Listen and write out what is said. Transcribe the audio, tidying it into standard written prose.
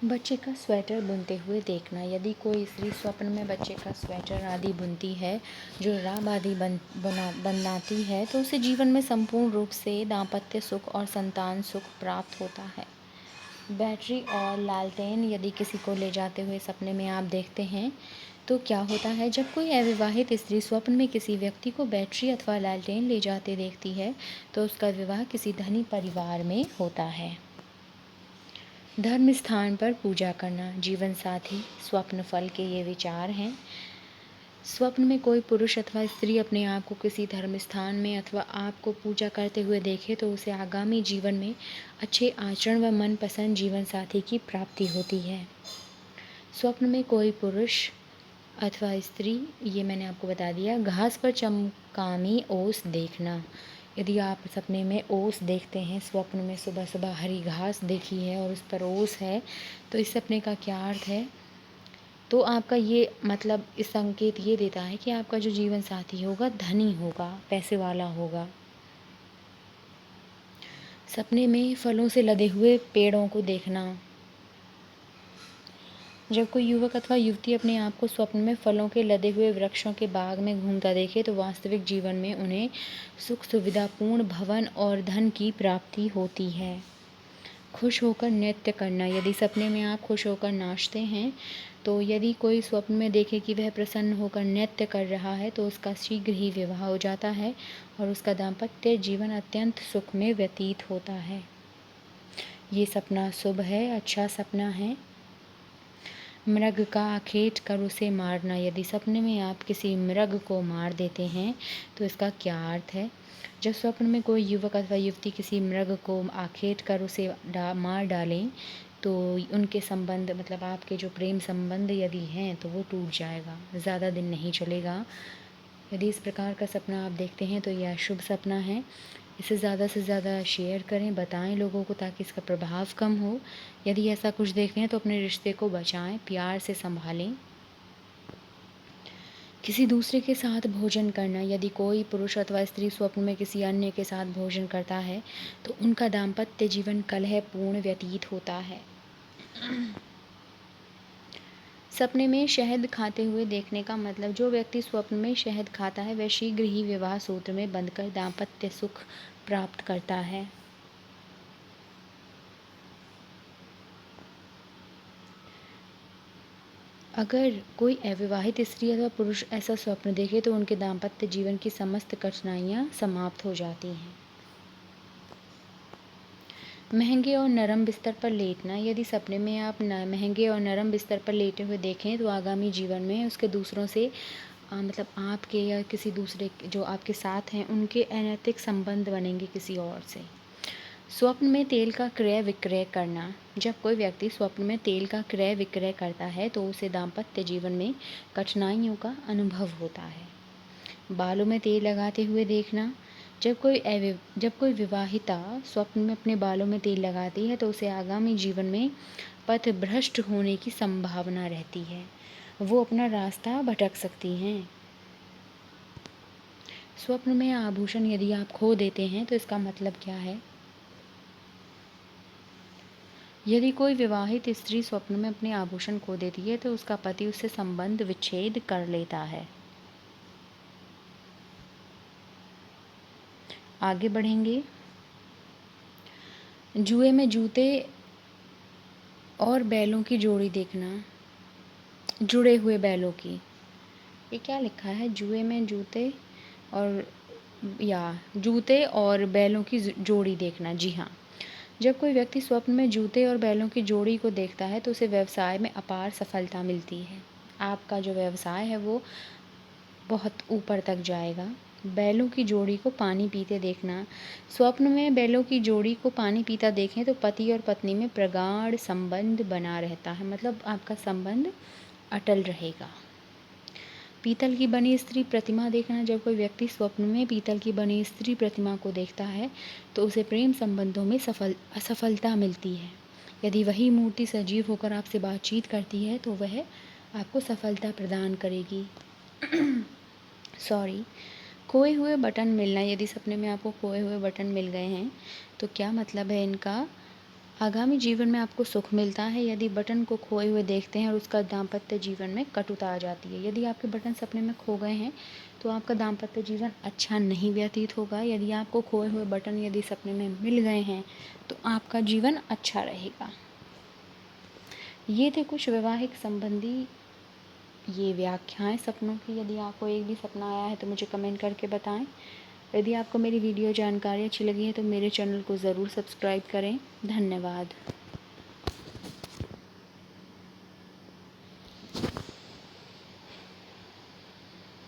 बच्चे का स्वेटर बुनते हुए देखना। यदि कोई स्त्री स्वप्न में बच्चे का स्वेटर आदि बुनती है, जो राब आदि बनाती है, तो उसे जीवन में संपूर्ण रूप से दाम्पत्य सुख और संतान सुख प्राप्त होता है। बैटरी और लालटेन यदि किसी को ले जाते हुए सपने में आप देखते हैं, तो क्या होता है? जब कोई अविवाहित स्त्री स्वप्न में किसी व्यक्ति को बैटरी अथवा लालटेन ले जाते देखती है, तो उसका विवाह किसी धनी परिवार में होता है। धर्म स्थान पर पूजा करना। जीवन साथी स्वप्न फल के ये विचार हैं। स्वप्न में कोई पुरुष अथवा स्त्री अपने आप को किसी धर्म स्थान में अथवा आपको पूजा करते हुए देखे, तो उसे आगामी जीवन में अच्छे आचरण व मनपसंद जीवन साथी की प्राप्ति होती है। स्वप्न में कोई पुरुष अथवा स्त्री, ये मैंने आपको बता दिया। घास पर चमकामी ओस देखना। यदि आप सपने में ओस देखते हैं, स्वप्न में सुबह सुबह हरी घास देखी है और उस पर ओस है, तो इस सपने का क्या अर्थ है? तो आपका ये मतलब इस संकेत ये देता है कि आपका जो जीवन साथी होगा धनी होगा, पैसे वाला होगा। सपने में फलों से लदे हुए पेड़ों को देखना। जब कोई युवक अथवा युवती अपने आप को स्वप्न में फलों के लदे हुए वृक्षों के बाग में घूमता देखे, तो वास्तविक जीवन में उन्हें सुख सुविधापूर्ण भवन और धन की प्राप्ति होती है। खुश होकर नृत्य करना। यदि सपने में आप खुश होकर नाचते हैं, तो यदि कोई स्वप्न में देखे कि वह प्रसन्न होकर नृत्य कर रहा है, तो उसका शीघ्र ही विवाह हो जाता है और उसका दाम्पत्य जीवन अत्यंत सुख में व्यतीत होता है। ये सपना शुभ है, अच्छा सपना है। मृग का आखेट कर उसे मारना। यदि सपने में आप किसी मृग को मार देते हैं, तो इसका क्या अर्थ है? जब स्वप्न में कोई युवक अथवा युवती किसी मृग को आखेट कर उसे मार डालें, तो उनके संबंध मतलब आपके जो प्रेम संबंध यदि हैं, तो वो टूट जाएगा, ज़्यादा दिन नहीं चलेगा। यदि इस प्रकार का सपना आप देखते हैं, तो यह शुभ सपना है। इसे ज़्यादा से ज़्यादा शेयर करें, बताएं लोगों को, ताकि इसका प्रभाव कम हो। यदि ऐसा कुछ देखते हैं, तो अपने रिश्ते को बचाएं, प्यार से संभालें। किसी दूसरे के साथ भोजन करना। यदि कोई पुरुष अथवा स्त्री स्वप्न में किसी अन्य के साथ भोजन करता है, तो उनका दाम्पत्य जीवन कलहपूर्ण व्यतीत होता है। सपने में शहद खाते हुए देखने का मतलब, जो व्यक्ति स्वप्न में शहद खाता है, वह शीघ्र ही विवाह सूत्र में बंधकर दाम्पत्य सुख प्राप्त करता है। अगर कोई अविवाहित स्त्री अथवा पुरुष ऐसा स्वप्न देखे, तो उनके दाम्पत्य जीवन की समस्त कठिनाइयाँ समाप्त हो जाती हैं। महंगे और नरम बिस्तर पर लेटना। यदि सपने में आप महंगे और नरम बिस्तर पर लेटे हुए देखें, तो आगामी जीवन में उसके दूसरों से मतलब आपके या किसी दूसरे जो आपके साथ हैं, उनके अनैतिक संबंध बनेंगे किसी और से। स्वप्न में तेल का क्रय विक्रय करना। जब कोई व्यक्ति स्वप्न में तेल का क्रय विक्रय करता है, तो उसे दाम्पत्य जीवन में कठिनाइयों का अनुभव होता है। बालों में तेल लगाते हुए देखना। जब कोई विवाहिता स्वप्न में अपने बालों में तेल लगाती है, तो उसे आगामी जीवन में पथ भ्रष्ट होने की संभावना रहती है। वो अपना रास्ता भटक सकती हैं। स्वप्न में आभूषण यदि आप खो देते हैं, तो इसका मतलब क्या है? यदि कोई विवाहित स्त्री स्वप्न में अपने आभूषण खो देती है, तो उसका पति उससे संबंध विच्छेद कर लेता है। आगे बढ़ेंगे। जुए में जूते और बैलों की जोड़ी देखना। जुड़े हुए बैलों की, ये क्या लिखा है? जुए में जूते और बैलों की जोड़ी देखना। जी हाँ, जब कोई व्यक्ति स्वप्न में जूते और बैलों की जोड़ी को देखता है, तो उसे व्यवसाय में अपार सफलता मिलती है। आपका जो व्यवसाय है वो बहुत ऊपर तक जाएगा। बैलों की जोड़ी को पानी पीते देखना। स्वप्न में बैलों की जोड़ी को पानी पीता देखें, तो पति और पत्नी में प्रगाढ़ संबंध बना रहता है, मतलब आपका संबंध अटल रहेगा। पीतल की बनी स्त्री प्रतिमा देखना। जब कोई व्यक्ति स्वप्न में पीतल की बनी स्त्री प्रतिमा को देखता है, तो उसे प्रेम संबंधों में असफलता मिलती है। यदि वही मूर्ति सजीव होकर आपसे बातचीत करती है, तो वह आपको सफलता प्रदान करेगी। खोए हुए बटन मिलना। यदि सपने में आपको खोए हुए बटन मिल गए हैं, तो क्या मतलब है इनका? आगामी जीवन में आपको सुख मिलता है यदि बटन को खोए हुए देखते हैं और उसका दाम्पत्य जीवन में कटुता आ जाती है। यदि आपके बटन सपने में खो गए हैं तो आपका दाम्पत्य जीवन अच्छा नहीं व्यतीत होगा। यदि आपको खोए हुए बटन यदि सपने में मिल गए हैं तो आपका जीवन अच्छा रहेगा। ये थे कुछ वैवाहिक संबंधी ये व्याख्याएं सपनों की। यदि आपको एक भी सपना आया है तो मुझे कमेंट करके बताएं। यदि आपको मेरी वीडियो जानकारी अच्छी लगी है तो मेरे चैनल को ज़रूर सब्सक्राइब करें। धन्यवाद।